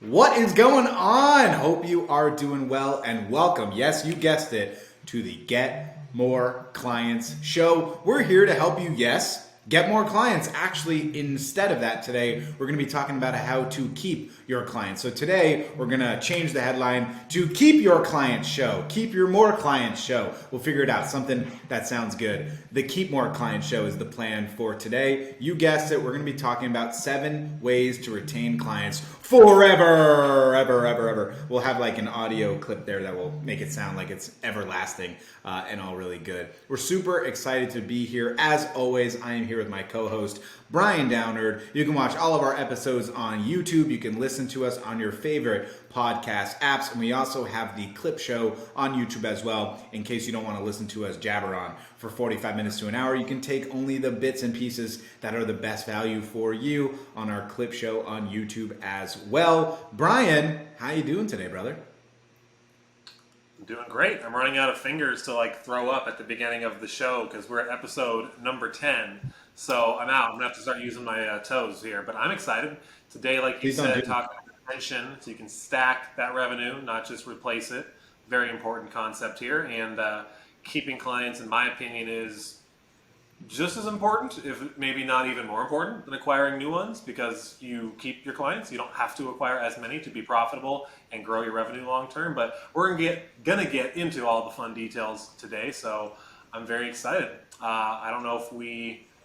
What is going on? Hope you are doing well and welcome. Yes, you guessed it, to the Get More Clients show. We're here to help you, yes, get more clients. Actually, instead of that today, we're going to be talking about how to keep your clients. So today, we're going to change the headline to Keep Your Clients Show. Keep Your More Clients Show. We'll figure it out. Something that sounds good. The Keep More Clients Show is the plan for today. You guessed it. We're going to be talking about 7 ways to retain clients forever, ever. We'll have like an audio clip there that will make it sound like it's everlasting and all really good. We're super excited to be here. As always, I am here with my co-host, Brian Downard. You can watch all of our episodes on YouTube. You can listen to us on your favorite podcast apps. And we also have the clip show on YouTube as well. In case you don't want to listen to us jabber on for 45 minutes to an hour, you can take only the bits and pieces that are the best value for you on our clip show on YouTube as well. Brian, how you doing today, brother? I'm doing great. I'm running out of fingers to throw up at the beginning of the show because we're at episode number 10. So I'm out. I'm gonna have to start using my toes here, but I'm excited today. Like you said, talk about retention, so you can stack that revenue, not just replace it. Very important concept here, and keeping clients, in my opinion, is just as important, if maybe not even more important, than acquiring new ones, because you keep your clients. You don't have to acquire as many to be profitable and grow your revenue long term. But we're gonna get into all the fun details today, so I'm very excited. I don't know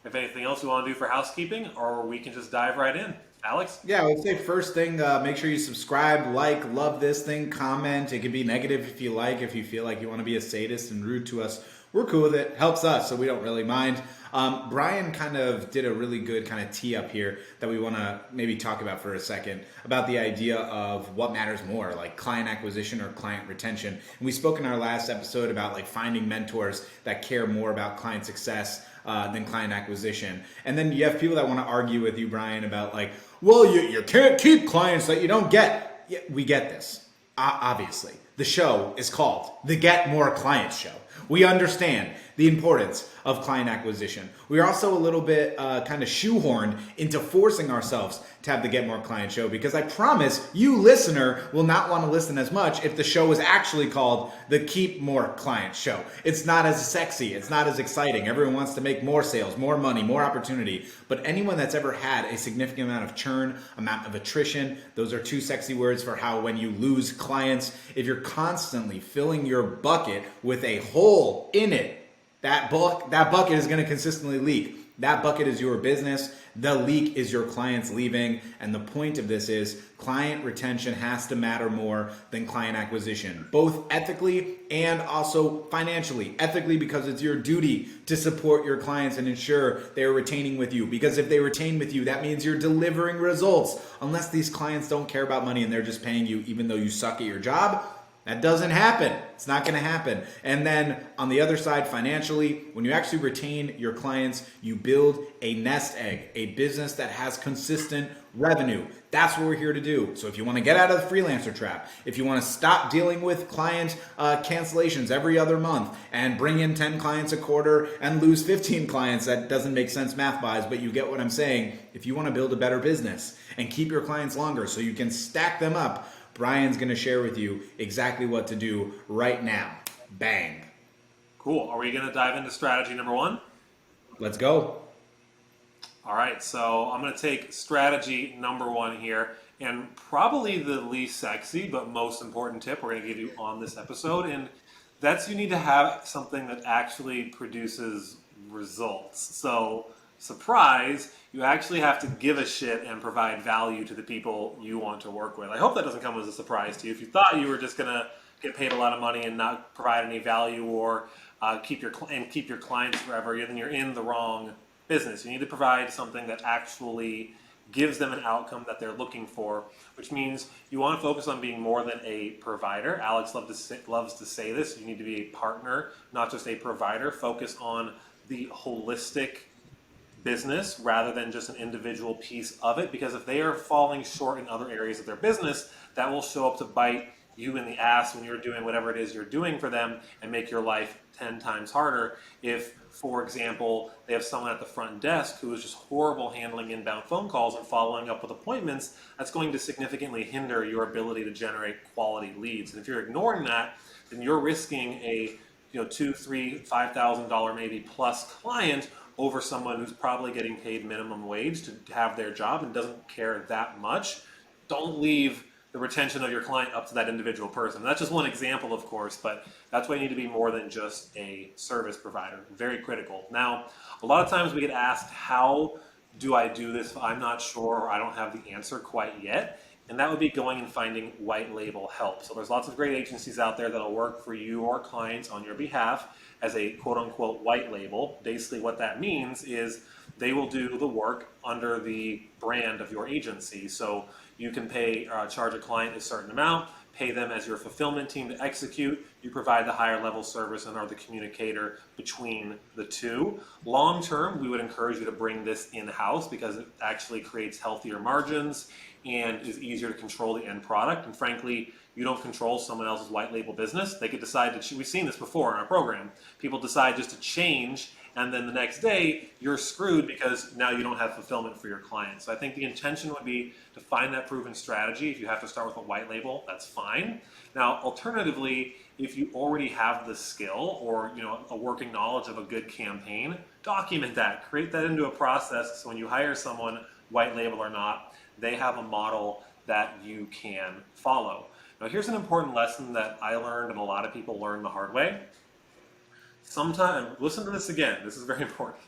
if anything else we want to do for housekeeping, or we can just dive right in. Alex? Yeah, I would say first thing, make sure you subscribe, love this thing, comment. It can be negative if you like. If you feel like you want to be a sadist and rude to us, we're cool with it. Helps us, so we don't really mind. Brian kind of did a really good kind of tee up here that we want to maybe talk about for a second, about the idea of what matters more, like client acquisition or client retention. And we spoke in our last episode about finding mentors that care more about client success than client acquisition. And then you have people that want to argue with you, Brian, about well, you can't keep clients that you don't get. Yeah, we get this. Obviously, the show is called the Get More Clients Show. We understand the importance of client acquisition. We are also a little bit kind of shoehorned into forcing ourselves to have the Get More Client Show, because I promise you, listener, will not want to listen as much if the show was actually called the Keep More Client Show. It's not as sexy. It's not as exciting. Everyone wants to make more sales, more money, more opportunity. But anyone that's ever had a significant amount of churn, amount of attrition, those are 2 sexy words for how when you lose clients, if you're constantly filling your bucket with a hole in it, that bucket is going to consistently leak. That bucket is your business. The leak is your clients leaving. And the point of this is client retention has to matter more than client acquisition, both ethically and also financially. Ethically, because it's your duty to support your clients and ensure they're retaining with you. Because if they retain with you, that means you're delivering results. Unless these clients don't care about money and they're just paying you even though you suck at your job, that doesn't happen. It's not going to happen. And then on the other side, financially, when you actually retain your clients, you build a nest egg, a business that has consistent revenue. That's what we're here to do. So if you want to get out of the freelancer trap, if you want to stop dealing with client cancellations every other month and bring in 10 clients a quarter and lose 15 clients, that doesn't make sense math-wise, but you get what I'm saying. If you want to build a better business and keep your clients longer so you can stack them up, Brian's going to share with you exactly what to do right now. Bang. Cool. Are we going to dive into strategy number 1? Let's go. All right. So I'm going to take strategy number 1 here, and probably the least sexy but most important tip we're going to give you on this episode. And that's, you need to have something that actually produces results. So surprise, you actually have to give a shit and provide value to the people you want to work with. I hope that doesn't come as a surprise to you. If you thought you were just going to get paid a lot of money and not provide any value, or keep your clients forever, then you're in the wrong business. You need to provide something that actually gives them an outcome that they're looking for, which means you want to focus on being more than a provider. Alex loves to say this. You need to be a partner, not just a provider. Focus on the holistic business rather than just an individual piece of it, because if they are falling short in other areas of their business, that will show up to bite you in the ass when you're doing whatever it is you're doing for them and make your life 10 times harder. If, for example, they have someone at the front desk who is just horrible handling inbound phone calls and following up with appointments, that's going to significantly hinder your ability to generate quality leads. And if you're ignoring that, then you're risking a $2, $3, $5,000 maybe plus client over someone who's probably getting paid minimum wage to have their job and doesn't care that much. Don't leave the retention of your client up to that individual person. That's just one example, of course, but that's why you need to be more than just a service provider. Very critical. Now, a lot of times we get asked, how do I do this if I'm not sure or I don't have the answer quite yet? And that would be going and finding white label help. So there's lots of great agencies out there that'll work for you or clients on your behalf as a quote unquote white label. Basically what that means is they will do the work under the brand of your agency. So you can charge a client a certain amount, pay them as your fulfillment team to execute. You provide the higher level service and are the communicator between the two. Long term, we would encourage you to bring this in-house because it actually creates healthier margins and is easier to control the end product. And frankly, you don't control someone else's white label business. They could decide to, we've seen this before in our program. People decide just to change, and then the next day you're screwed because now you don't have fulfillment for your clients. So I think the intention would be to find that proven strategy. If you have to start with a white label, that's fine. Now, alternatively, if you already have the skill or a working knowledge of a good campaign, document that. Create that into a process so when you hire someone, white label or not, they have a model that you can follow. Now, here's an important lesson that I learned and a lot of people learn the hard way. Sometimes, listen to this again, this is very important.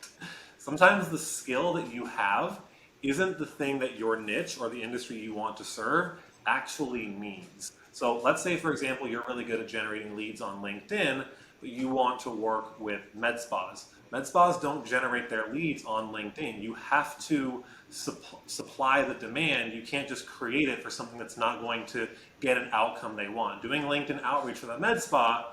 Sometimes the skill that you have isn't the thing that your niche or the industry you want to serve actually needs. So let's say, for example, you're really good at generating leads on LinkedIn, but you want to work with med spas. Med spas don't generate their leads on LinkedIn. You have to supply the demand. You can't just create it for something that's not going to get an outcome they want. Doing LinkedIn outreach for the med spa,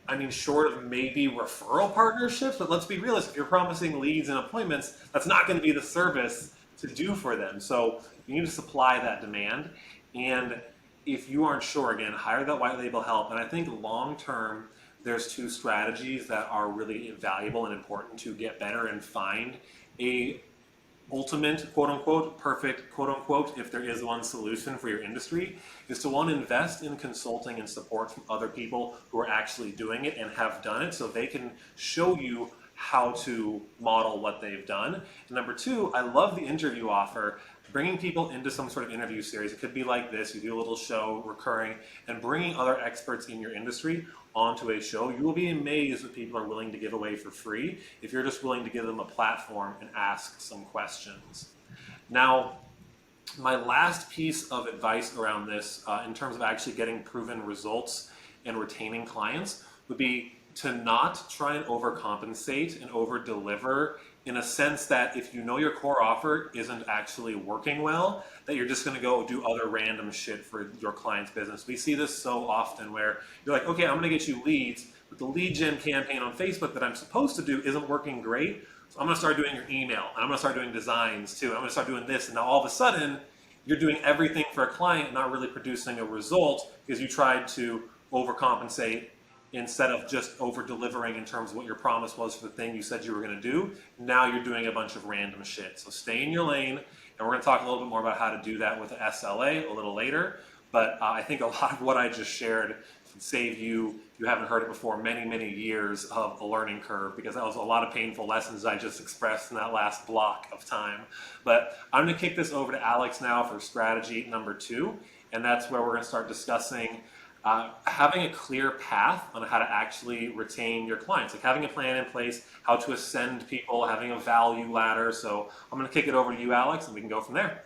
I mean, short of maybe referral partnerships, but let's be realistic. If you're promising leads and appointments, that's not going to be the service to do for them. So you need to supply that demand. And if you aren't sure, again, hire that white label help. And I think long term, there's two strategies that are really valuable and important to get better and find a ultimate, quote unquote, perfect, quote unquote, if there is one solution for your industry, is to one, invest in consulting and support from other people who are actually doing it and have done it so they can show you how to model what they've done. And number two, I love the interview offer, bringing people into some sort of interview series. It could be like this, you do a little show recurring and bringing other experts in your industry onto a show. You will be amazed what people are willing to give away for free if you're just willing to give them a platform and ask some questions. Now, my last piece of advice around this in terms of actually getting proven results and retaining clients would be to not try and overcompensate and over-deliver, in a sense that if you know your core offer isn't actually working well, that you're just going to go do other random shit for your client's business. We see this so often where you're like, okay, I'm going to get you leads, but the lead gen campaign on Facebook that I'm supposed to do isn't working great. So I'm going to start doing your email, and I'm going to start doing designs too. I'm going to start doing this, and now all of a sudden, you're doing everything for a client, not really producing a result because you tried to overcompensate instead of just over-delivering in terms of what your promise was for the thing you said you were going to do. Now you're doing a bunch of random shit. So stay in your lane, and we're going to talk a little bit more about how to do that with the SLA a little later. But I think a lot of what I just shared can save you, if you haven't heard it before, many, many years of a learning curve, because that was a lot of painful lessons I just expressed in that last block of time. But I'm going to kick this over to Alex now for strategy number 2, and that's where we're going to start discussing having a clear path on how to actually retain your clients, like having a plan in place, how to ascend people, having a value ladder. So I'm going to kick it over to you, Alex, and we can go from there.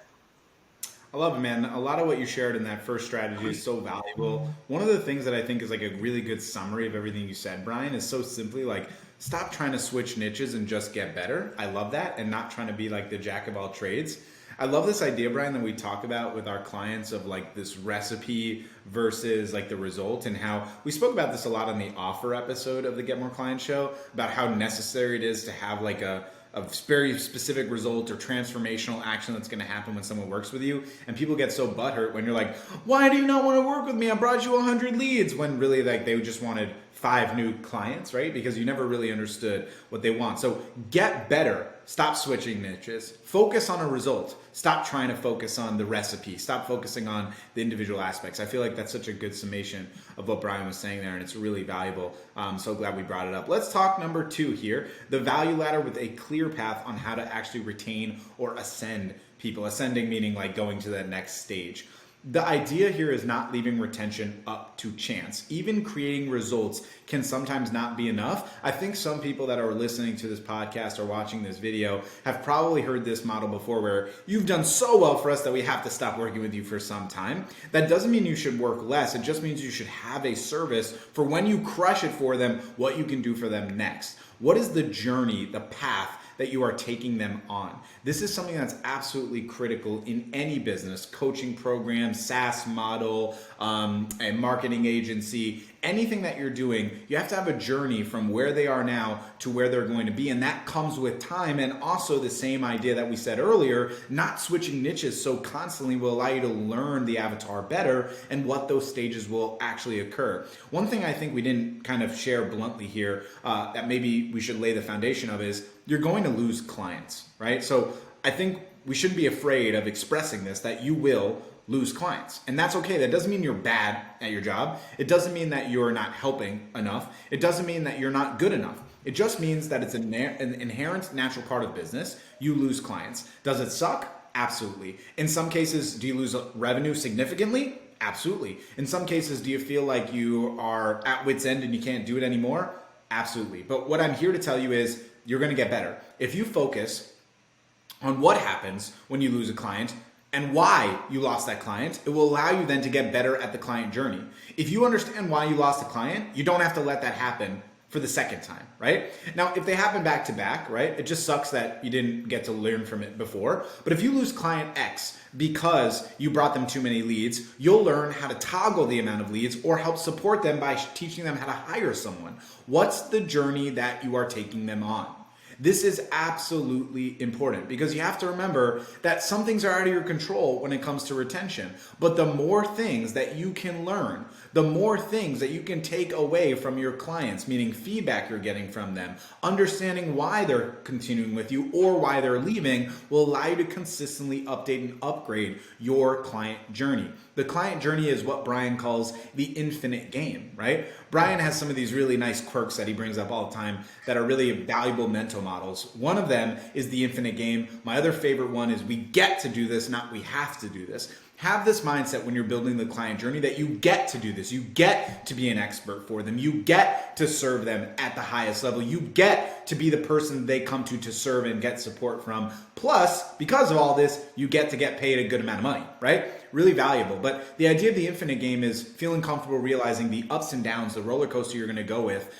I love it, man. A lot of what you shared in that first strategy is so valuable. One of the things that I think is like a really good summary of everything you said, Brian, is so simply like, stop trying to switch niches and just get better. I love that. And not trying to be like the jack of all trades. I love this idea, Brian, that we talk about with our clients of like this recipe versus like the result, and how we spoke about this a lot on the offer episode of the Get More Clients show about how necessary it is to have like a very specific result or transformational action that's going to happen when someone works with you. And people get so butthurt when you're like, why do you not want to work with me? I brought you 100 leads, when really like they just wanted 5 new clients, right? Because you never really understood what they want. So get better. Stop switching niches. Focus on a result. Stop trying to focus on the recipe. Stop focusing on the individual aspects. I feel like that's such a good summation of what Brian was saying there, and it's really valuable. I'm so glad we brought it up. Let's talk number 2 here, the value ladder with a clear path on how to actually retain or ascend people. Ascending meaning like going to that next stage. The idea here is not leaving retention up to chance. Even creating results can sometimes not be enough. I think some people that are listening to this podcast or watching this video have probably heard this model before, where you've done so well for us that we have to stop working with you for some time. That doesn't mean you should work less. It just means you should have a service for when you crush it for them, what you can do for them next. What is the journey, the path that you are taking them on? This is something that's absolutely critical in any business, coaching program, SaaS model, a marketing agency, anything that you're doing. You have to have a journey from where they are now to where they're going to be. And that comes with time. And also the same idea that we said earlier, not switching niches so constantly will allow you to learn the avatar better and what those stages will actually occur. One thing I think we didn't kind of share bluntly here that maybe we should lay the foundation of is you're going to lose clients, right? So I think we shouldn't be afraid of expressing this, that you will lose clients. And that's okay. That doesn't mean you're bad at your job. It doesn't mean that you're not helping enough. It doesn't mean that you're not good enough. It just means that it's an inherent natural part of business. You lose clients. Does it suck? Absolutely. In some cases, do you lose revenue significantly? Absolutely. In some cases, do you feel like you are at wit's end and you can't do it anymore? Absolutely. But what I'm here to tell you is you're going to get better. If you focus on what happens when you lose a client and why you lost that client, it will allow you then to get better at the client journey. If you understand why you lost a client, you don't have to let that happen for the second time, right? Now, if they happen back to back, right, it just sucks that you didn't get to learn from it before. But if you lose client X because you brought them too many leads, you'll learn how to toggle the amount of leads or help support them by teaching them how to hire someone. What's the journey that you are taking them on? This is absolutely important because you have to remember that some things are out of your control when it comes to retention. But the more things that you can learn, the more things that you can take away from your clients, meaning feedback you're getting from them, understanding why they're continuing with you or why they're leaving, will allow you to consistently update and upgrade your client journey. The client journey is what Brian calls the infinite game, right? Brian has some of these really nice quirks that he brings up all the time that are really valuable mental models. One of them is the infinite game. My other favorite one is we get to do this, not we have to do this. Have this mindset when you're building the client journey that you get to do this. You get to be an expert for them. You get to serve them at the highest level. You get to be the person they come to serve and get support from. Plus, because of all this, you get to get paid a good amount of money, right? Really valuable. But the idea of the infinite game is feeling comfortable realizing the ups and downs, the roller coaster you're going to go with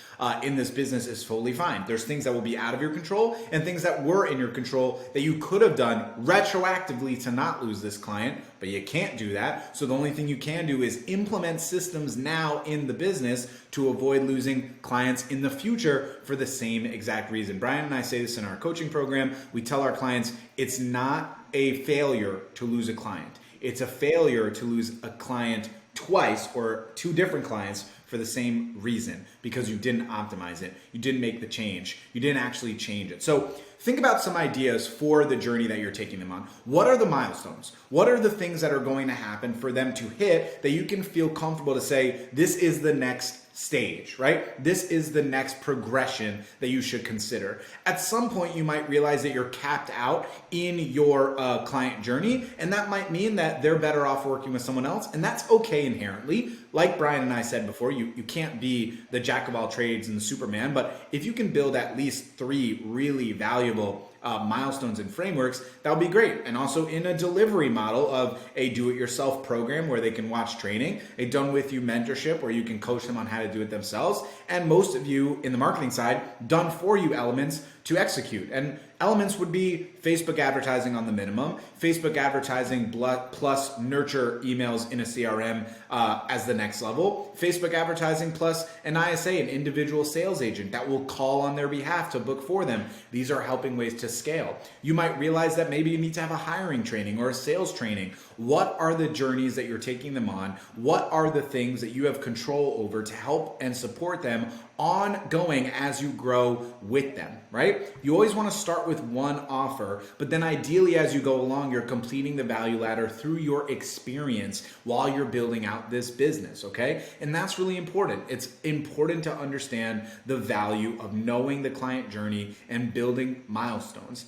in this business is totally fine. There's things that will be out of your control and things that were in your control that you could have done retroactively to not lose this client, but you can't do that. So the only thing you can do is implement systems now in the business to avoid losing clients in the future for the same exact reason. Brian and I say this in our coaching program. We tell our clients it's not a failure to lose a client. It's a failure to lose a client twice or 2 different clients for the same reason, because you didn't optimize it. You didn't make the change. You didn't actually change it. So think about some ideas for the journey that you're taking them on. What are the milestones? What are the things that are going to happen for them to hit that you can feel comfortable to say, this is the next stage, right? This is the next progression that you should consider. At some point, you might realize that you're capped out in your client journey, and that might mean that they're better off working with someone else, and that's okay inherently. Like Brian and I said before, you can't be the jack of all trades and the Superman, but if you can build at least 3 really valuable milestones and frameworks, that would be great. And also in a delivery model of a do-it-yourself program where they can watch training, a done-with-you mentorship where you can coach them on how to do it themselves, and most of you in the marketing side, done-for-you elements to execute. And Elements would be Facebook advertising on the minimum, Facebook advertising plus nurture emails in a CRM as the next level, Facebook advertising plus an ISA, an individual sales agent that will call on their behalf to book for them. These are helping ways to scale. You might realize that maybe you need to have a hiring training or a sales training. What are the journeys that you're taking them on? What are the things that you have control over to help and support them ongoing as you grow with them, right? You always want to start with one offer, but then ideally as you go along, you're completing the value ladder through your experience while you're building out this business, okay? And that's really important. It's important to understand the value of knowing the client journey and building milestones.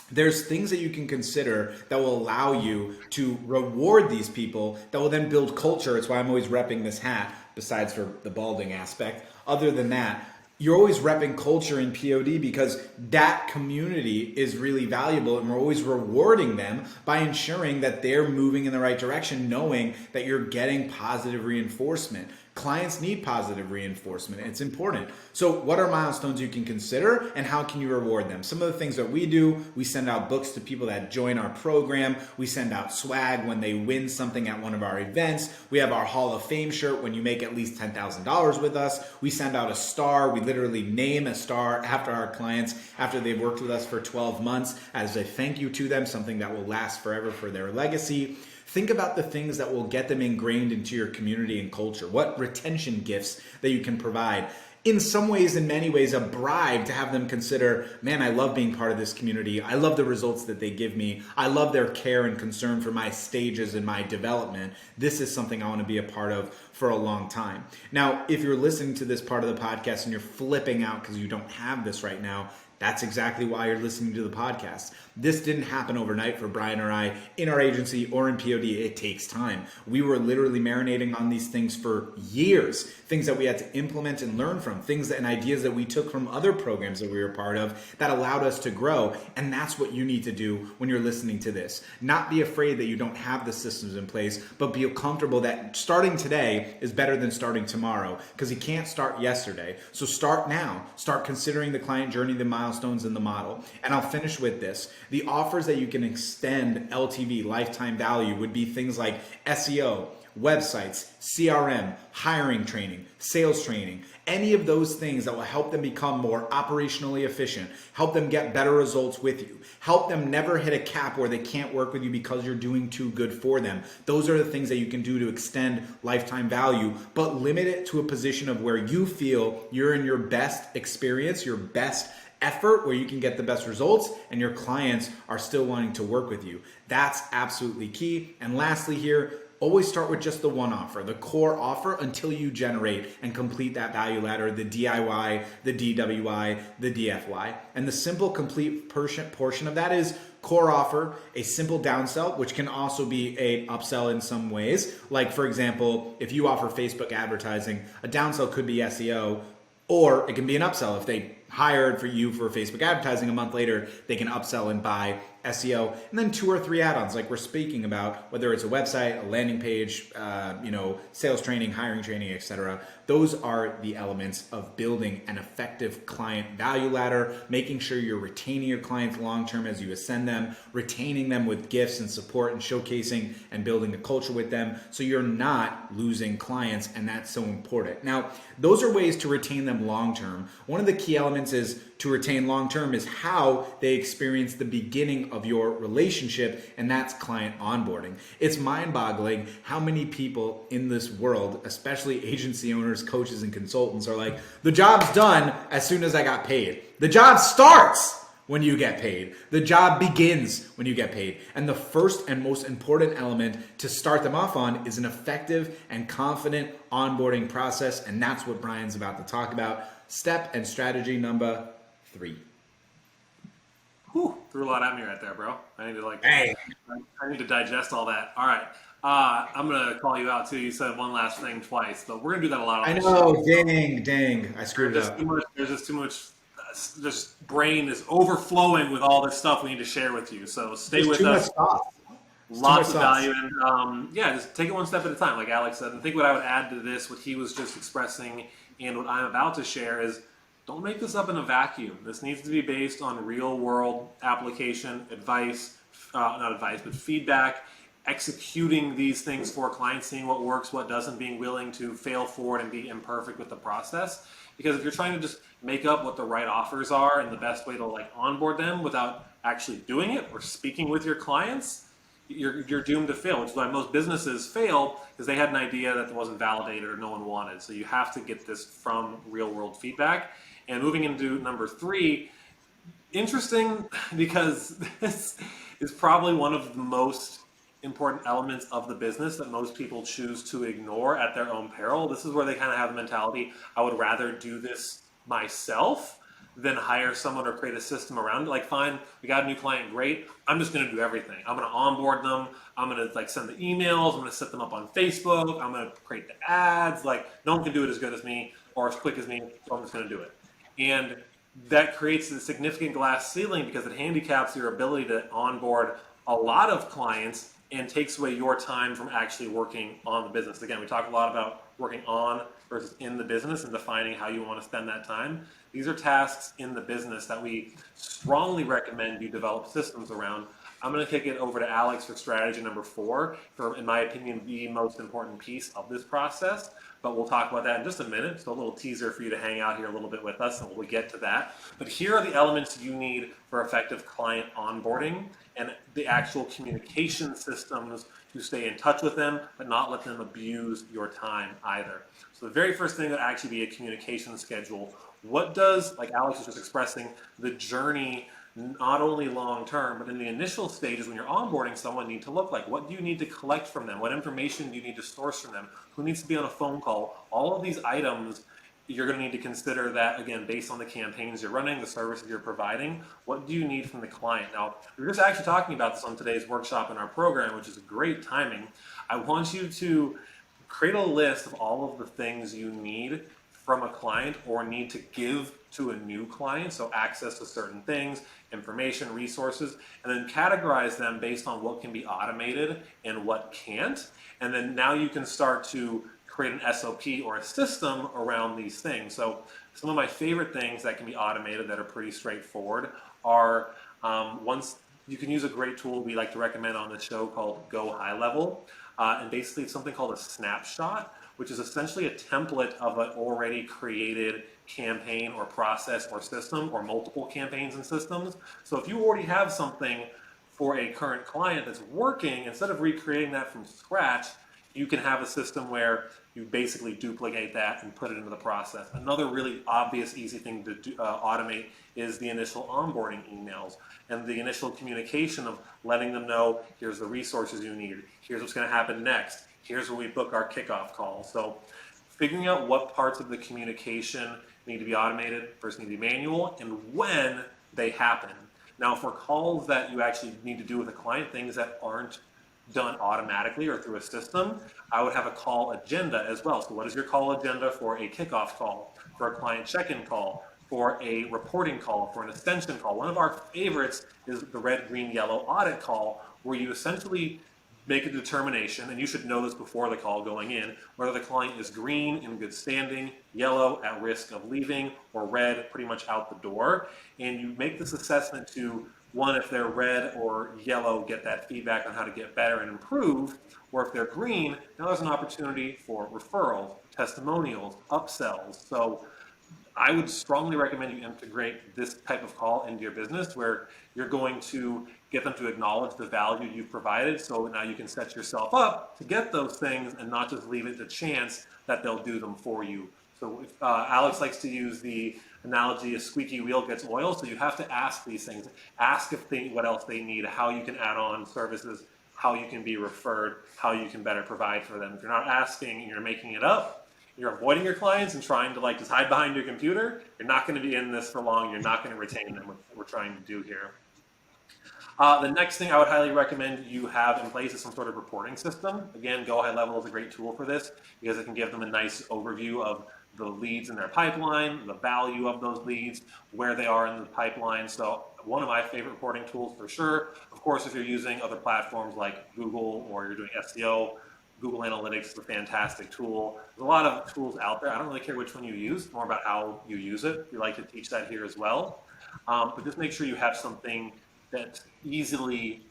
There's things that you can consider that will allow you to reward these people that will then build culture. It's why I'm always repping this hat, besides for the balding aspect. Other than that, you're always repping culture in POD because that community is really valuable, and we're always rewarding them by ensuring that they're moving in the right direction, knowing that you're getting positive reinforcement. Clients need positive reinforcement. It's important. So what are milestones you can consider, and how can you reward them? Some of the things that we do, we send out books to people that join our program. We send out swag when they win something at one of our events. We have our Hall of Fame shirt when you make at least $10,000 with us. We send out a star. We literally name a star after our clients after they've worked with us for 12 months as a thank you to them, something that will last forever for their legacy. Think about the things that will get them ingrained into your community and culture. What retention gifts that you can provide. In some ways, in many ways, a bribe to have them consider, man, I love being part of this community. I love the results that they give me. I love their care and concern for my stages and my development. This is something I want to be a part of for a long time. Now, if you're listening to this part of the podcast and you're flipping out because you don't have this right now, that's exactly why you're listening to the podcast. This didn't happen overnight for Brian or I in our agency or in POD. It takes time. We were literally marinating on these things for years, things that we had to implement and learn from, things and ideas that we took from other programs that we were part of that allowed us to grow. And that's what you need to do when you're listening to this. Not be afraid that you don't have the systems in place, but be comfortable that starting today is better than starting tomorrow, because you can't start yesterday. So start now. Start considering the client journey, the milestones, and the model. And I'll finish with this. The offers that you can extend LTV, lifetime value, would be things like SEO, websites, CRM, hiring training, sales training, any of those things that will help them become more operationally efficient, help them get better results with you, help them never hit a cap where they can't work with you because you're doing too good for them. Those are the things that you can do to extend lifetime value, but limit it to a position of where you feel you're in your best experience, your best effort, where you can get the best results and your clients are still wanting to work with you. That's absolutely key. And lastly here, always start with just the one offer, the core offer, until you generate and complete that value ladder, the DIY, the DWI, the DFY. And the simple complete portion of that is core offer, a simple downsell, which can also be an upsell in some ways. Like, for example, if you offer Facebook advertising, a downsell could be SEO, or it can be an upsell. If they hired for you for Facebook advertising, a month later, they can upsell and buy SEO, and then 2 or 3 add-ons like we're speaking about, whether it's a website, a landing page, sales training, hiring training, etc. Those are the elements of building an effective client value ladder, making sure you're retaining your clients long-term as you ascend them, retaining them with gifts and support and showcasing and building a culture with them so you're not losing clients, and that's so important. Now, those are ways to retain them long-term. One of the key elements is to retain long-term is how they experience the beginning of your relationship, and that's client onboarding. It's mind-boggling how many people in this world, especially agency owners, coaches, and consultants, are like, the job's done as soon as I got paid. The job starts when you get paid. The job begins when you get paid. And the first and most important element to start them off on is an effective and confident onboarding process, and that's what Brian's about to talk about. Step and strategy number 3. Whew, threw a lot at me right there, bro. I need to digest all that. All right. I'm going to call you out too. You said one last thing twice, but we're going to do that a lot on I this know, show. dang. I screwed it up. There's just too much. This brain is overflowing with all this stuff we need to share with you. So stay with us. Lots of value, and just take it one step at a time, like Alex said. And I think what I would add to this, what he was just expressing, and what I'm about to share is, don't make this up in a vacuum. This needs to be based on real world application, advice, not advice, but feedback, executing these things for clients, seeing what works, what doesn't, being willing to fail forward and be imperfect with the process. Because if you're trying to just make up what the right offers are and the best way to like onboard them without actually doing it or speaking with your clients, you're doomed to fail, which is why most businesses fail, because they had an idea that wasn't validated or no one wanted. So you have to get this from real world feedback. And moving into number 3, interesting because this is probably one of the most important elements of the business that most people choose to ignore at their own peril. This is where they kind of have the mentality, I would rather do this myself than hire someone or create a system around it. Like, fine, we got a new client, great. I'm just going to do everything. I'm going to onboard them. I'm going to like send the emails. I'm going to set them up on Facebook. I'm going to create the ads. Like, no one can do it as good as me or as quick as me, so I'm just going to do it. And that creates a significant glass ceiling because it handicaps your ability to onboard a lot of clients and takes away your time from actually working on the business. Again, we talk a lot about working on versus in the business and defining how you want to spend that time. These are tasks in the business that we strongly recommend you develop systems around. I'm going to kick it over to Alex for strategy number 4, for, in my opinion, the most important piece of this process. But we'll talk about that in just a minute. So a little teaser for you to hang out here a little bit with us, and we'll get to that. But here are the elements you need for effective client onboarding and the actual communication systems to stay in touch with them, but not let them abuse your time either. So the very first thing would actually be a communication schedule. What does, like Alex was just expressing, the journey not only long term, but in the initial stages when you're onboarding someone need to look like? What do you need to collect from them? What information do you need to source from them? Who needs to be on a phone call? All of these items, you're going to need to consider that, again, based on the campaigns you're running, the services you're providing. What do you need from the client? Now, we were just actually talking about this on today's workshop in our program, which is a great timing. I want you to create a list of all of the things you need from a client or need to give to a new client, so access to certain things, information, resources, and then categorize them based on what can be automated and what can't. And then now you can start to create an SOP or a system around these things. So some of my favorite things that can be automated that are pretty straightforward are, once you can use a great tool we like to recommend on the show called Go High Level. And basically it's something called a snapshot, which is essentially a template of an already created campaign or process or system or multiple campaigns and systems. So if you already have something for a current client that's working, instead of recreating that from scratch, you can have a system where you basically duplicate that and put it into the process. Another really obvious, easy thing to automate is the initial onboarding emails and the initial communication of letting them know, here's the resources you need, here's what's going to happen next, here's where we book our kickoff call. So figuring out what parts of the communication need to be automated versus need to be manual and when they happen. Now, for calls that you actually need to do with a client, things that aren't done automatically or through a system, I would have a call agenda as well. So what is your call agenda for a kickoff call, for a client check-in call, for a reporting call, for an extension call? One of our favorites is the red, green, yellow audit call, where you essentially make a determination, and you should know this before the call going in, whether the client is green, in good standing, yellow, at risk of leaving, or red, pretty much out the door. And you make this assessment to, one, if they're red or yellow, get that feedback on how to get better and improve, or if they're green, now there's an opportunity for referrals, testimonials, upsells. So I would strongly recommend you integrate this type of call into your business where you're going to get them to acknowledge the value you've provided, so now you can set yourself up to get those things and not just leave it to chance that they'll do them for you. So if, Alex likes to use the analogy, a squeaky wheel gets oil, so you have to ask these things. Ask if they, what else they need, how you can add on services, how you can be referred, how you can better provide for them. If you're not asking and you're making it up, you're avoiding your clients and trying to like just hide behind your computer, you're not going to be in this for long. You're not going to retain them, what we're trying to do here. The next thing I would highly recommend you have in place is some sort of reporting system. Again, Go High Level is a great tool for this because it can give them a nice overview of the leads in their pipeline, the value of those leads, where they are in the pipeline. So one of my favorite reporting tools for sure. Of course, if you're using other platforms like Google or you're doing SEO, Google Analytics is a fantastic tool. There's a lot of tools out there. I don't really care which one you use, it's more about how you use it. We like to teach that here as well. But just make sure you have something that's easily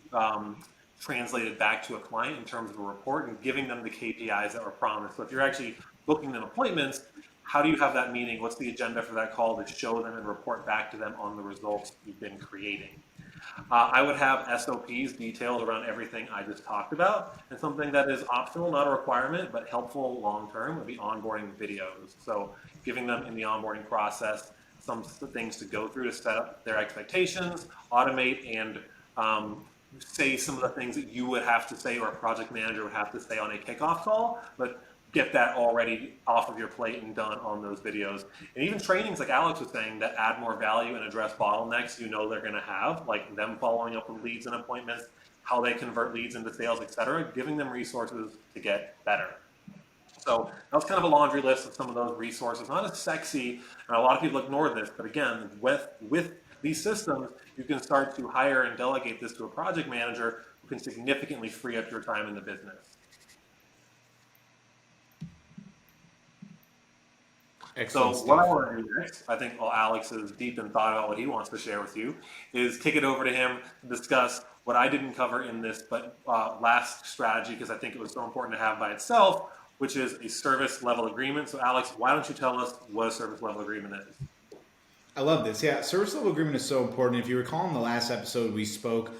translated back to a client in terms of a report and giving them the KPIs that were promised. So if you're actually booking them appointments, how do you have that meeting? What's the agenda for that call to show them and report back to them on the results you've been creating? I would have SOPs detailed around everything I just talked about, and something that is optional, not a requirement, but helpful long-term would be onboarding videos. So giving them in the onboarding process some things to go through to set up their expectations, automate, and say some of the things that you would have to say or a project manager would have to say on a kickoff call, but get that already off of your plate and done on those videos. And even trainings, like Alex was saying, that add more value and address bottlenecks you know they're going to have, like them following up with leads and appointments, how they convert leads into sales, etc., giving them resources to get better. So that was kind of a laundry list of some of those resources. Not as sexy, and a lot of people ignore this, but again, with these systems, you can start to hire and delegate this to a project manager who can significantly free up your time in the business. Excellent So stuff. what I want to do next, I think while Alex is deep in thought about what he wants to share with you, is kick it over to him to discuss what I didn't cover in this, but last strategy, because I think it was so important to have by itself, which is a service level agreement. So Alex, why don't you tell us what a service level agreement is? I love this. Yeah, service level agreement is so important. If you recall in the last episode, we spoke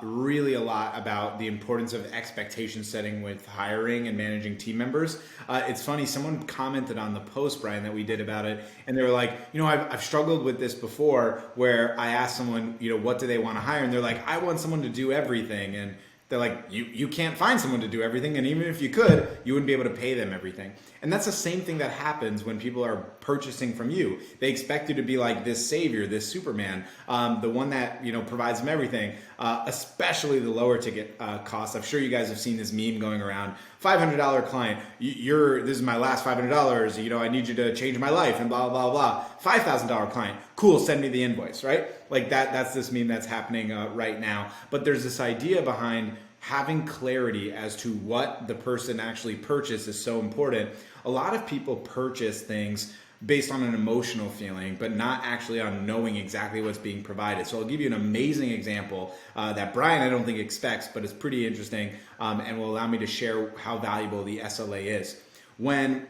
really a lot about the importance of expectation setting with hiring and managing team members. It's funny, someone commented on the post, Brian, that we did about it, and they were like, I've struggled with this before, where I asked someone, what do they want to hire? And they're like, I want someone to do everything. And they're like, you can't find someone to do everything, and even if you could, you wouldn't be able to pay them everything. And that's the same thing that happens when people are purchasing from you. They expect you to be like this savior, this Superman, the one that provides them everything, especially the lower ticket costs. I'm sure you guys have seen this meme going around. $500 client, this is my last $500. I need you to change my life, and blah blah blah. $5,000 client, cool, send me the invoice, right? Like that's this meme that's happening right now. But there's this idea behind having clarity as to what the person actually purchased is so important. A lot of people purchase things based on an emotional feeling, but not actually on knowing exactly what's being provided. So I'll give you an amazing example that Brian, I don't think expects, but it's pretty interesting and will allow me to share how valuable the SLA is. When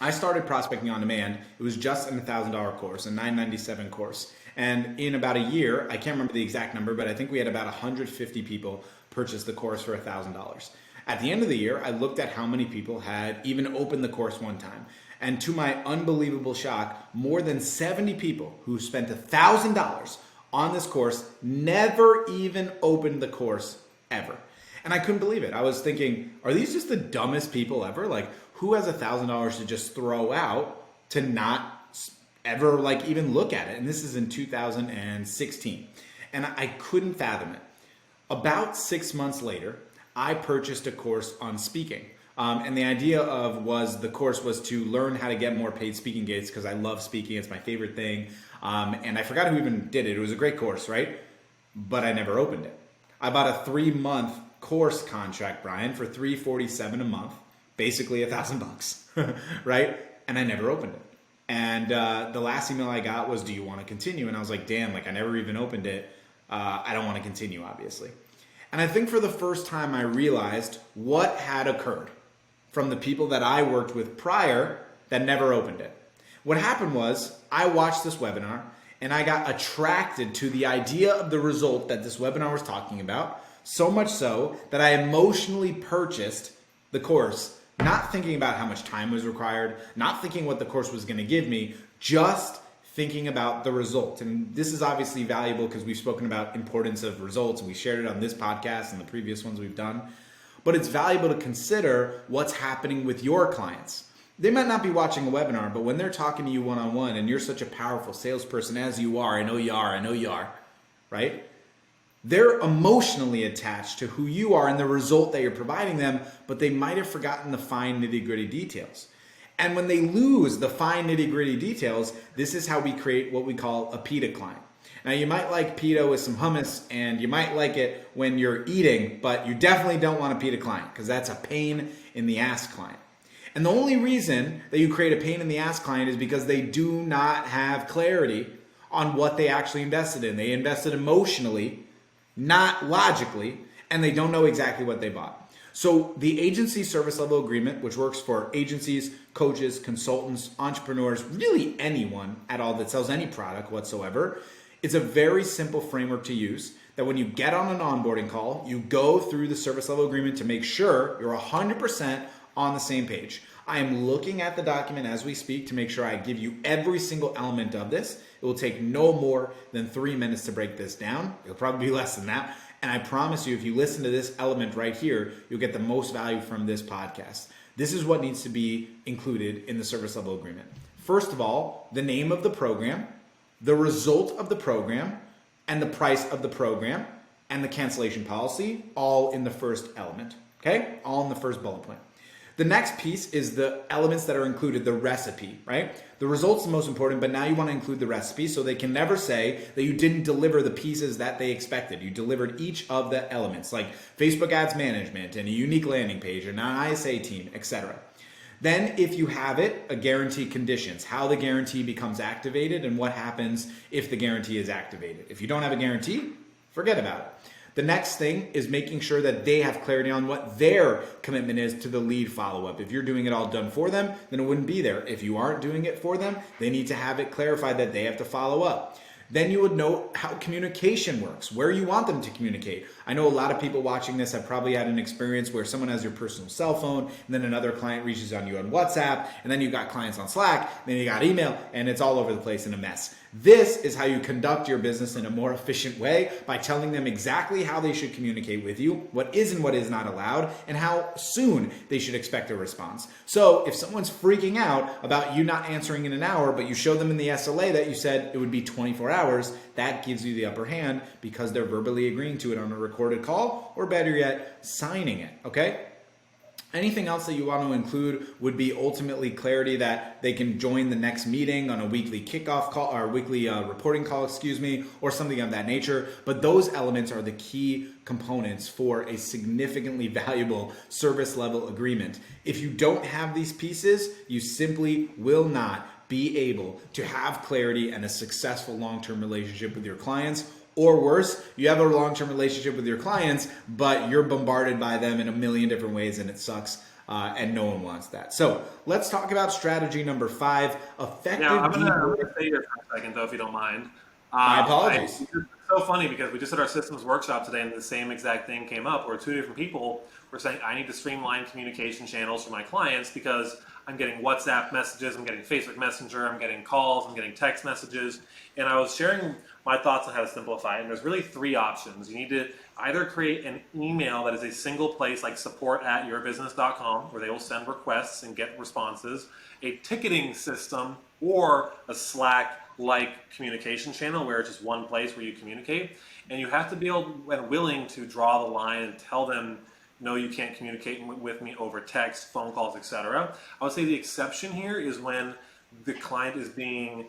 I started Prospecting on Demand, it was just an $1,000 course, a $997 course. And in about a year, I can't remember the exact number, but I think we had about 150 people purchase the course for $1,000. At the end of the year, I looked at how many people had even opened the course one time. And to my unbelievable shock, more than 70 people who spent $1,000 on this course never even opened the course ever. And I couldn't believe it. I was thinking, are these just the dumbest people ever? Like, who has $1,000 to just throw out to not ever even look at it? And this is in 2016. And I couldn't fathom it. About 6 months later, I purchased a course on speaking. And the idea was the course was to learn how to get more paid speaking gigs, because I love speaking. It's my favorite thing. And I forgot who even did it. It was a great course, right? But I never opened it. I bought a 3-month course contract, Brian, for $347 a month, basically $1,000, right? And I never opened it. And the last email I got was, do you want to continue? And I was like, damn, I never even opened it. I don't want to continue, obviously. And I think for the first time I realized what had occurred from the people that I worked with prior that never opened it. What happened was I watched this webinar and I got attracted to the idea of the result that this webinar was talking about, so much so that I emotionally purchased the course, not thinking about how much time was required, not thinking what the course was going to give me, just thinking about the result. And this is obviously valuable because we've spoken about importance of results, and we shared it on this podcast and the previous ones we've done. But it's valuable to consider what's happening with your clients. They might not be watching a webinar, but when they're talking to you one-on-one and you're such a powerful salesperson as you are, I know you are, right? They're emotionally attached to who you are and the result that you're providing them, but they might have forgotten the fine nitty-gritty details. And when they lose the fine nitty-gritty details, this is how we create what we call a PITA client. Now, you might like pita with some hummus, and you might like it when you're eating, but you definitely don't want a pita client because that's a pain in the ass client. And the only reason that you create a pain in the ass client is because they do not have clarity on what they actually invested in. They invested emotionally, not logically, and they don't know exactly what they bought. So the agency service level agreement, which works for agencies, coaches, consultants, entrepreneurs, really anyone at all that sells any product whatsoever, it's a very simple framework to use that when you get on an onboarding call, you go through the service level agreement to make sure you're 100% on the same page. I am looking at the document as we speak to make sure I give you every single element of this. It will take no more than 3 minutes to break this down. It'll probably be less than that. And I promise you, if you listen to this element right here, you'll get the most value from this podcast. This is what needs to be included in the service level agreement. First of all, the name of the program, the result of the program, and the price of the program, and the cancellation policy, all in the first element. Okay? All in the first bullet point. The next piece is the elements that are included, the recipe, right? The result's the most important, but now you want to include the recipe so they can never say that you didn't deliver the pieces that they expected. You delivered each of the elements, like Facebook ads management and a unique landing page and an ISA team, etc. Then if you have it, a guarantee conditions, how the guarantee becomes activated and what happens if the guarantee is activated. If you don't have a guarantee, forget about it. The next thing is making sure that they have clarity on what their commitment is to the lead follow-up. If you're doing it all done for them, then it wouldn't be there. If you aren't doing it for them, they need to have it clarified that they have to follow up. Then you would know how communication works, where you want them to communicate. I know a lot of people watching this have probably had an experience where someone has your personal cell phone, and then another client reaches on you on WhatsApp, and then you got clients on Slack, and then you got email, and it's all over the place in a mess. This is how you conduct your business in a more efficient way by telling them exactly how they should communicate with you, what is and what is not allowed, and how soon they should expect a response. So if someone's freaking out about you not answering in an hour, but you show them in the SLA that you said it would be 24 hours, that gives you the upper hand because they're verbally agreeing to it on a recorded call, or better yet, signing it, okay? Anything else that you want to include would be ultimately clarity that they can join the next meeting on a weekly kickoff call or weekly reporting call, or something of that nature. But those elements are the key components for a significantly valuable service level agreement. If you don't have these pieces, you simply will not be able to have clarity and a successful long-term relationship with your clients. Or worse, you have a long-term relationship with your clients, but you're bombarded by them in a million different ways and it sucks, and no one wants that. So let's talk about strategy number 5, effective. Now, I'm going to stay here for a second, though, if you don't mind. My apologies. It's so funny because we just had our systems workshop today and the same exact thing came up where 2 different people were saying, I need to streamline communication channels for my clients because I'm getting WhatsApp messages, I'm getting Facebook Messenger, I'm getting calls, I'm getting text messages. And I was sharing my thoughts on how to simplify it. And there's really 3 options. You need to either create an email that is a single place like support@yourbusiness.com where they will send requests and get responses, a ticketing system, or a Slack-like communication channel where it's just one place where you communicate. And you have to be able and willing to draw the line and tell them, no, you can't communicate with me over text, phone calls, etc. I would say the exception here is when the client is being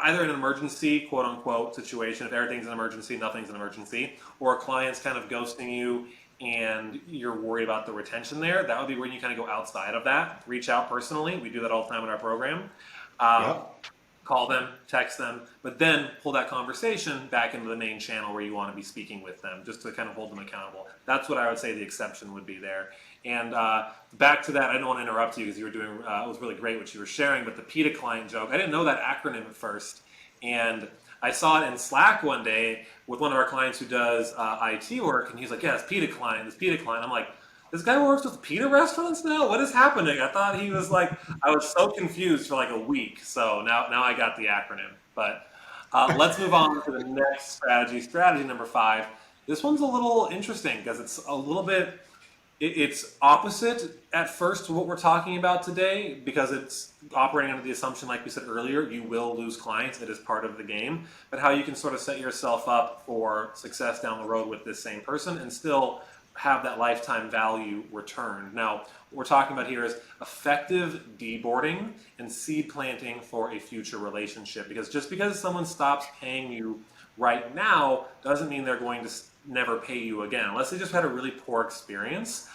either an emergency, quote unquote, situation. If everything's an emergency, nothing's an emergency, or a client's kind of ghosting you and you're worried about the retention there. That would be when you kind of go outside of that. Reach out personally. We do that all the time in our program. Call them, text them, but then pull that conversation back into the main channel where you want to be speaking with them, just to kind of hold them accountable. That's what I would say the exception would be there. And back to that, I don't want to interrupt you because you were doing, it was really great what you were sharing, but the PETA client joke, I didn't know that acronym at first. And I saw it in Slack one day with one of our clients who does IT work, and he's like, yeah, it's PETA client, it's PETA client. I'm like, this guy works with PETA restaurants now? What is happening? I thought he was like, I was so confused for like a week. So now I got the acronym. But let's move on to the next strategy. Strategy number 5. This one's a little interesting because it's a little bit, it's opposite at first to what we're talking about today because it's operating under the assumption, like we said earlier, you will lose clients. It is part of the game. But how you can sort of set yourself up for success down the road with this same person and still have that lifetime value returned. Now, what we're talking about here is effective deboarding and seed planting for a future relationship. Because just because someone stops paying you right now doesn't mean they're going to never pay you again, unless they just had a really poor experience.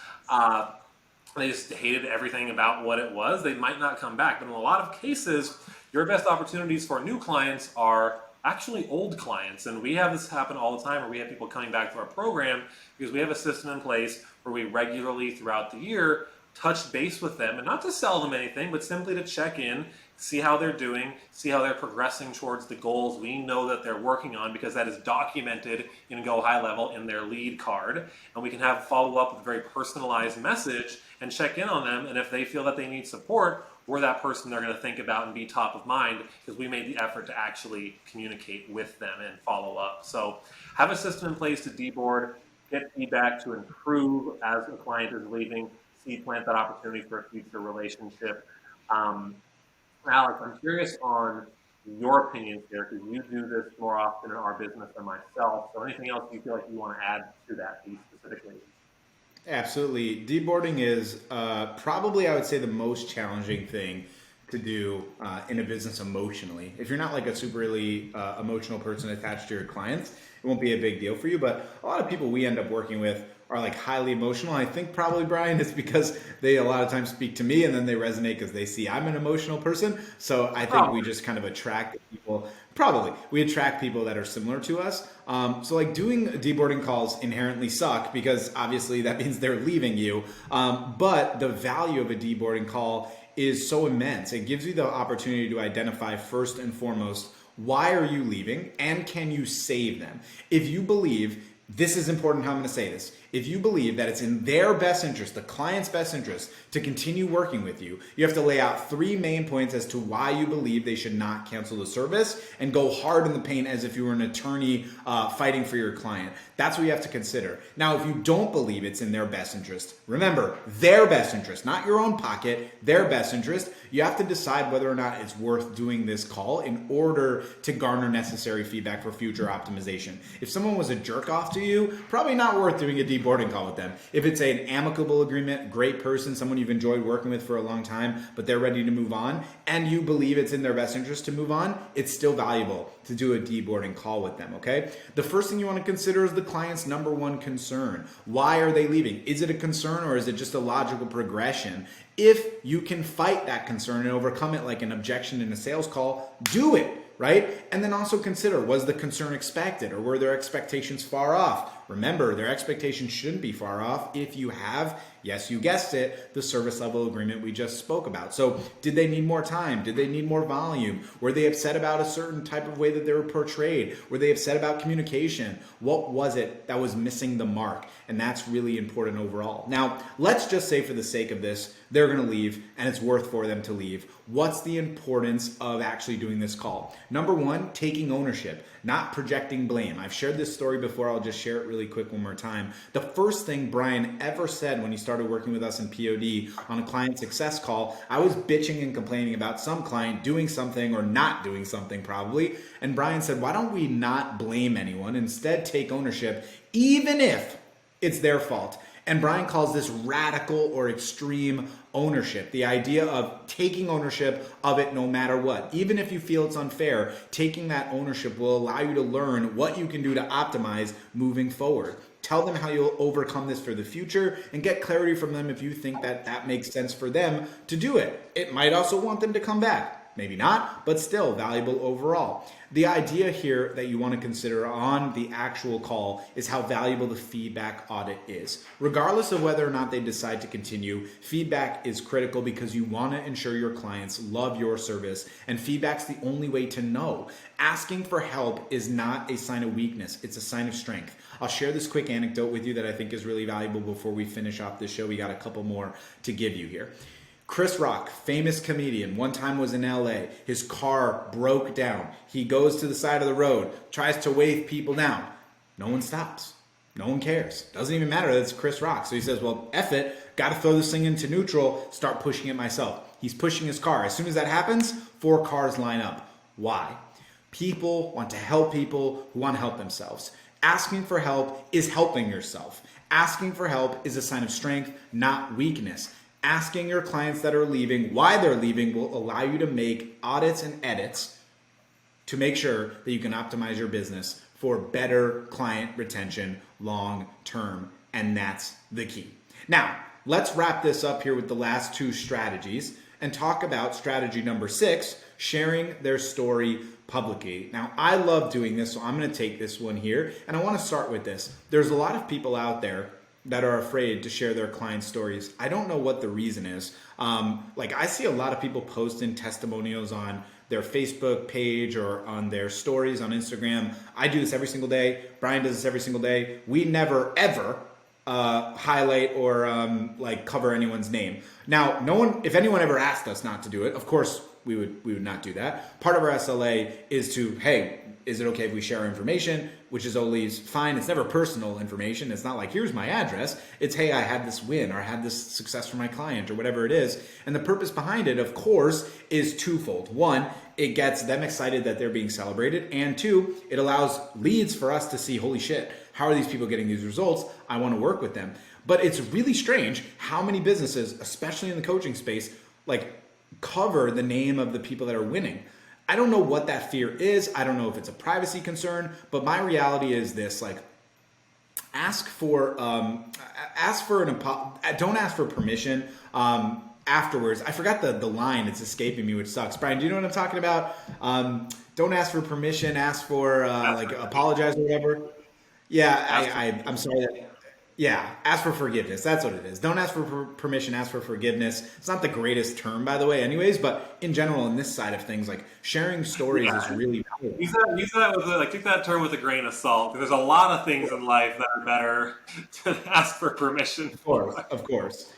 They just hated everything about what it was. They might not come back. But in a lot of cases, your best opportunities for new clients are actually old clients. And we have this happen all the time where we have people coming back to our program because we have a system in place where we regularly throughout the year touch base with them, and not to sell them anything, but simply to check in, see how they're doing, see how they're progressing towards the goals we know that they're working on, because that is documented in Go High Level in their lead card. And we can have follow up with a very personalized message and check in on them. And if they feel that they need support, we're that person they're going to think about and be top of mind, because we made the effort to actually communicate with them and follow up. So have a system in place to deboard, get feedback to improve as a client is leaving, plant that opportunity for a future relationship. Alex, I'm curious on your opinions here, because you do this more often in our business than myself. So anything else you feel like you want to add to that piece specifically? Absolutely. Deboarding is probably, I would say, the most challenging thing to do in a business emotionally. If you're not like a super really emotional person attached to your clients, it won't be a big deal for you. But a lot of people we end up working with are like highly emotional. I think probably, Brian, it's because they a lot of times speak to me and then they resonate because they see I'm an emotional person. So I think we just kind of attract people. Probably we attract people that are similar to us. So like doing deboarding calls inherently suck because obviously that means they're leaving you. But the value of a deboarding call is so immense. It gives you the opportunity to identify first and foremost, why are you leaving and can you save them? If you believe, this is important how I'm going to say this, if you believe that it's in their best interest, the client's best interest, to continue working with you, you have to lay out 3 main points as to why you believe they should not cancel the service, and go hard in the paint as if you were an attorney fighting for your client. That's what you have to consider. Now, if you don't believe it's in their best interest, remember, their best interest, not your own pocket, their best interest, you have to decide whether or not it's worth doing this call in order to garner necessary feedback for future optimization. If someone was a jerk off to you, probably not worth doing a deboarding call with them. If it's an amicable agreement, great person, someone you've enjoyed working with for a long time, but they're ready to move on, and you believe it's in their best interest to move on, it's still valuable to do a deboarding call with them, okay? The first thing you want to consider is the client's number one concern. Why are they leaving? Is it a concern or is it just a logical progression? If you can fight that concern and overcome it like an objection in a sales call, do it, right? And then also consider, was the concern expected or were their expectations far off? Remember, their expectations shouldn't be far off if you have, yes, you guessed it, the service level agreement we just spoke about. So did they need more time? Did they need more volume? Were they upset about a certain type of way that they were portrayed? Were they upset about communication? What was it that was missing the mark? And that's really important overall. Now, let's just say for the sake of this, they're going to leave and it's worth for them to leave. What's the importance of actually doing this call? Number one, taking ownership, not projecting blame. I've shared this story before. I'll just share it really quick one more time. The first thing Brian ever said when he started working with us in POD on a client success call, I was bitching and complaining about some client doing something or not doing something probably. And Brian said, why don't we not blame anyone? Instead, take ownership, even if it's their fault. And Brian calls this radical or extreme ownership. The idea of taking ownership of it no matter what. Even if you feel it's unfair, taking that ownership will allow you to learn what you can do to optimize moving forward. Tell them how you'll overcome this for the future and get clarity from them if you think that that makes sense for them to do it. It might also want them to come back. Maybe not, but still valuable overall. The idea here that you want to consider on the actual call is how valuable the feedback audit is. Regardless of whether or not they decide to continue, feedback is critical because you want to ensure your clients love your service, and feedback's the only way to know. Asking for help is not a sign of weakness, it's a sign of strength. I'll share this quick anecdote with you that I think is really valuable before we finish off this show. We got a couple more to give you here. Chris Rock, famous comedian, one time was in LA. His car broke down. He goes to the side of the road, tries to wave people down. No one stops. No one cares. Doesn't even matter that it's Chris Rock. So he says, well, F it. Got to throw this thing into neutral. Start pushing it myself. He's pushing his car. As soon as that happens, 4 cars line up. Why? People want to help people who want to help themselves. Asking for help is helping yourself. Asking for help is a sign of strength, not weakness. Asking your clients that are leaving why they're leaving will allow you to make audits and edits to make sure that you can optimize your business for better client retention long term. And that's the key. Now, let's wrap this up here with the last two strategies and talk about strategy number 6, sharing their story publicly. Now, I love doing this, so I'm going to take this one here, and I want to start with this. There's a lot of people out there that are afraid to share their client stories. I don't know what the reason is. I see a lot of people posting testimonials on their Facebook page or on their stories on Instagram. I do this every single day. Brian does this every single day. We never, ever highlight or cover anyone's name. Now, if anyone ever asked us not to do it, of course we would not do that. Part of our SLA is to, hey, is it okay if we share information? Which is always fine. It's never personal information. It's not like, here's my address. It's, hey, I had this win or I had this success for my client or whatever it is. And the purpose behind it, of course, is twofold. One, it gets them excited that they're being celebrated. And two, it allows leads for us to see, holy shit, how are these people getting these results? I want to work with them. But it's really strange how many businesses, especially in the coaching space, cover the name of the people that are winning. I don't know what that fear is. I don't know if it's a privacy concern, but my reality is this: don't ask for permission afterwards. I forgot the line; it's escaping me, which sucks. Brian, do you know what I'm talking about? Don't ask for permission. Ask for apologize or whatever. Yeah, I'm sorry. Yeah, ask for forgiveness. That's what it is. Don't ask for permission, ask for forgiveness. It's not the greatest term, by the way, anyways, but in general, in this side of things, sharing stories is really valuable. Use that with take that term with a grain of salt. There's a lot of things in life that are better to ask for permission for. Of course.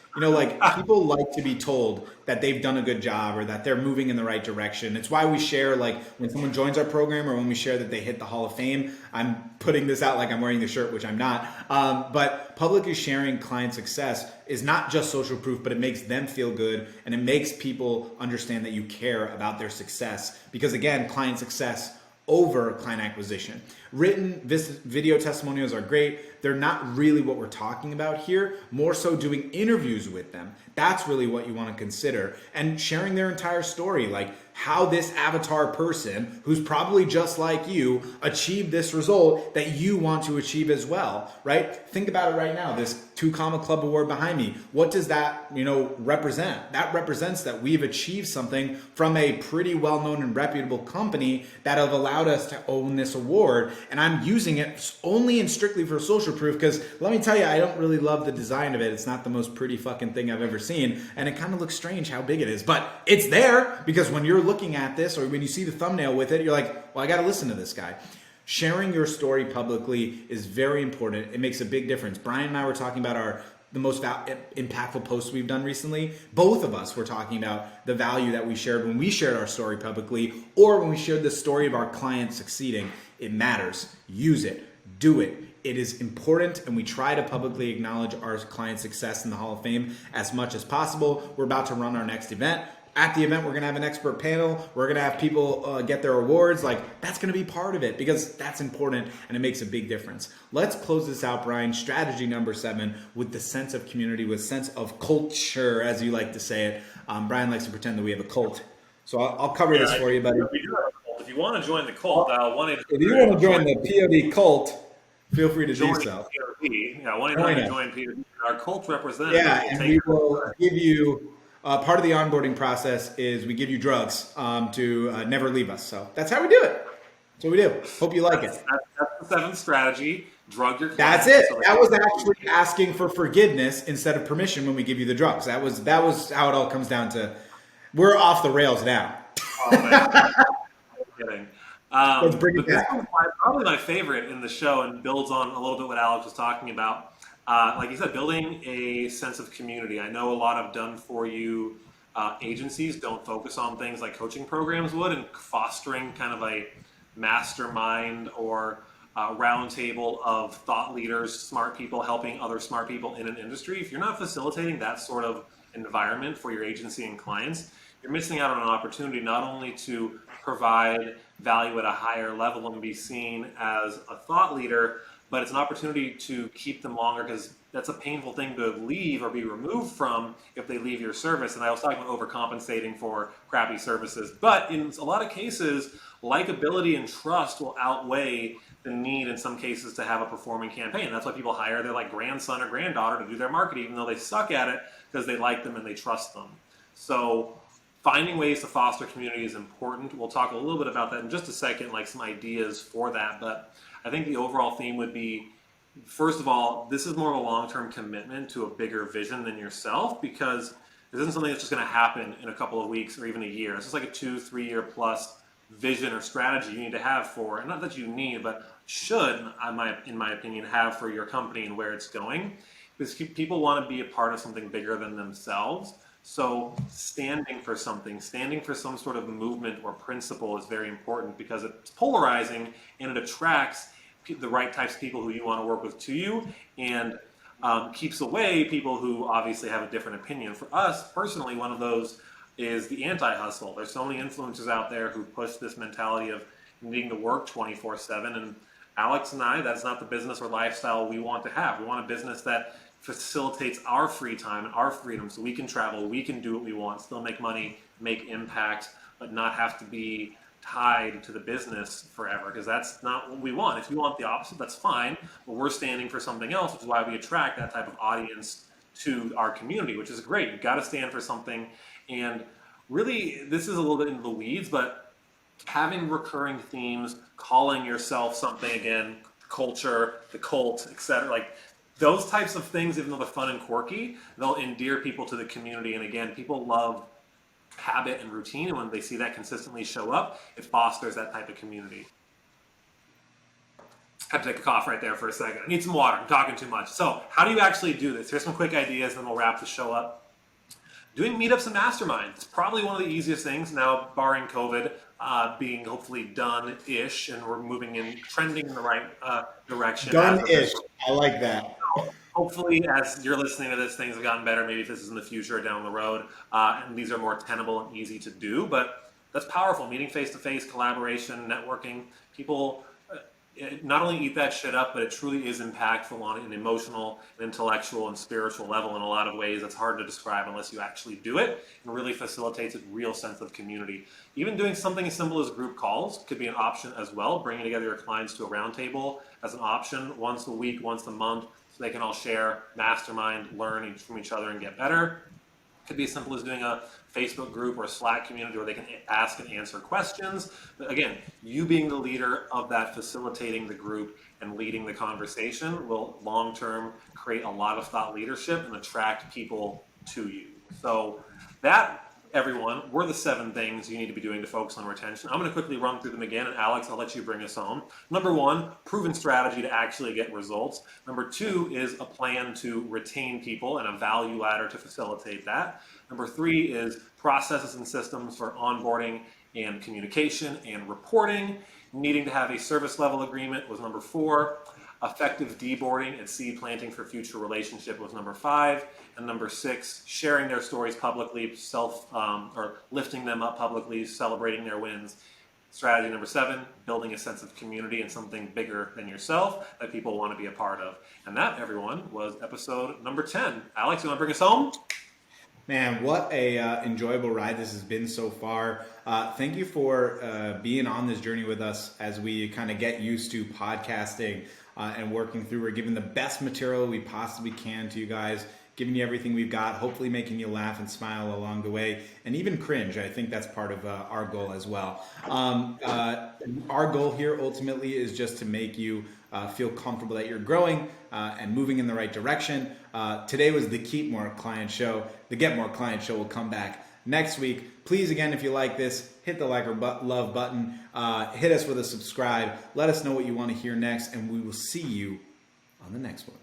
People like to be told that they've done a good job or that they're moving in the right direction. It's why we share, when someone joins our program or when we share that they hit the Hall of Fame. I'm putting this out like I'm wearing the shirt, which I'm not. But publicly sharing client success is not just social proof, but it makes them feel good and it makes people understand that you care about their success. Because again, client success over client acquisition. Written video testimonials are great. They're not really what we're talking about here. More so doing interviews with them. That's really what you want to consider. And sharing their entire story, how this avatar person, who's probably just like you, achieved this result that you want to achieve as well, right? Think about it right now. This 2 Comma Club award behind me. What does that, represent? That represents that we've achieved something from a pretty well-known and reputable company that have allowed us to own this award. And I'm using it only and strictly for social proof because let me tell you, I don't really love the design of it. It's not the most pretty fucking thing I've ever seen. And it kind of looks strange how big it is. But it's there because when you're looking at this or when you see the thumbnail with it, you're like, well, I got to listen to this guy. Sharing your story publicly is very important. It makes a big difference. Brian and I were talking about the most impactful posts we've done recently. Both of us were talking about the value that we shared when we shared our story publicly or when we shared the story of our client succeeding. It matters. Use it. Do it. It is important, and we try to publicly acknowledge our client success in the Hall of Fame as much as possible. We're about to run our next event. At the event, we're going to have an expert panel. We're going to have people get their awards. That's going to be part of it because that's important and it makes a big difference. Let's close this out, Brian. Strategy number 7 with the sense of community, with sense of culture, as you like to say it. Brian likes to pretend that we have a cult. So I'll cover this for you, buddy. We do have a cult. If you want to join the cult, if you want to join the POD cult, feel free to do so. POD. Yeah, 1-800 join POD. Our cult representative. Yeah, and we will give you. Part of the onboarding process is we give you drugs to never leave us. So that's how we do it. That's what we do. Hope you like it. That's the 7th strategy. Drug your That's clients. it. That was actually asking for forgiveness instead of permission when we give you the drugs. That was how it all comes down to. We're off the rails now. Oh, man. I'm kidding. Let's bring it back. This one's probably my favorite in the show and builds on a little bit what Alex was talking about. Like you said, building a sense of community. I know a lot of done-for-you agencies don't focus on things like coaching programs would, and fostering kind of a mastermind or roundtable of thought leaders, smart people helping other smart people in an industry. If you're not facilitating that sort of environment for your agency and clients, you're missing out on an opportunity not only to provide value at a higher level and be seen as a thought leader, but it's an opportunity to keep them longer because that's a painful thing to leave or be removed from if they leave your service. And I was talking about overcompensating for crappy services. But in a lot of cases, likability and trust will outweigh the need in some cases to have a performing campaign. That's why people hire their like grandson or granddaughter to do their marketing, even though they suck at it, because they like them and they trust them. So finding ways to foster community is important. We'll talk a little bit about that in just a second, like some ideas for that. But I think the overall theme would be, first of all, this is more of a long-term commitment to a bigger vision than yourself, because this isn't something that's just going to happen in a couple of weeks or even a year. It's just like a 2-3 year plus vision or strategy you need to have for, and not that you need, but should, in my opinion, have for your company and where it's going. Because people want to be a part of something bigger than themselves. So standing for something, standing for some sort of movement or principle is very important, because it's polarizing and it attracts the right types of people who you want to work with to you, and keeps away people who obviously have a different opinion. For us personally, one of those is the anti-hustle. There's so many influencers out there who push this mentality of needing to work 24/7, and Alex and I, that's not the business or lifestyle we want to have. We want a business that facilitates our free time and our freedom, so we can travel, we can do what we want, still make money, make impact, but not have to be tied to the business forever, because that's not what we want. If you want the opposite, that's fine, but we're standing for something else, which is why we attract that type of audience to our community, which is great. You've got to stand for something. And really, this is a little bit into the weeds, but having recurring themes, calling yourself something again, culture, the cult, etc., like those types of things, even though they're fun and quirky, they'll endear people to the community. And again, people love habit and routine, and when they see that consistently show up, it fosters that type of community. I have to take a cough right there for a second. I need some water. I'm talking too much. So how do you actually do this? Here's some quick ideas, then we'll wrap the show up. Doing meetups and masterminds. It's probably one of the easiest things now, barring COVID being hopefully done-ish, and we're moving in, trending in the right direction. Done-ish. I like that. Hopefully, as you're listening to this, things have gotten better. Maybe if this is in the future or down the road, and these are more tenable and easy to do. But that's powerful. Meeting face-to-face, collaboration, networking. People not only eat that shit up, but it truly is impactful on an emotional, intellectual, and spiritual level in a lot of ways. That's hard to describe unless you actually do it, and really facilitates a real sense of community. Even doing something as simple as group calls could be an option as well. Bringing together your clients to a roundtable as an option once a week, once a month, so they can all share, mastermind, learn from each other, and get better. Could be as simple as doing a Facebook group or a Slack community where they can ask and answer questions. But again, you being the leader of that, facilitating the group and leading the conversation will long-term create a lot of thought leadership and attract people to you. So that, everyone, were the 7 things you need to be doing to focus on retention. I'm going to quickly run through them again, and Alex, I'll let you bring us home. Number 1, proven strategy to actually get results. Number 2 is a plan to retain people and a value ladder to facilitate that. Number 3 is processes and systems for onboarding and communication and reporting. Needing to have a service level agreement was number 4. Effective deboarding and seed planting for future relationship was number 5. And number 6, sharing their stories publicly, or lifting them up publicly, celebrating their wins. Strategy number 7, building a sense of community and something bigger than yourself that people want to be a part of. And that, everyone, was episode number 10. Alex, you want to bring us home? Man, what a enjoyable ride this has been so far. Thank you for being on this journey with us as we kind of get used to podcasting and working through. We're giving the best material we possibly can to you guys, giving you everything we've got, hopefully making you laugh and smile along the way, and even cringe. I think that's part of our goal as well. Our goal here ultimately is just to make you feel comfortable that you're growing and moving in the right direction. Today was the Keep More Client Show. The Get More Client Show will come back next week. Please, again, if you like this, hit the like or love button. Hit us with a subscribe. Let us know what you want to hear next, and we will see you on the next one.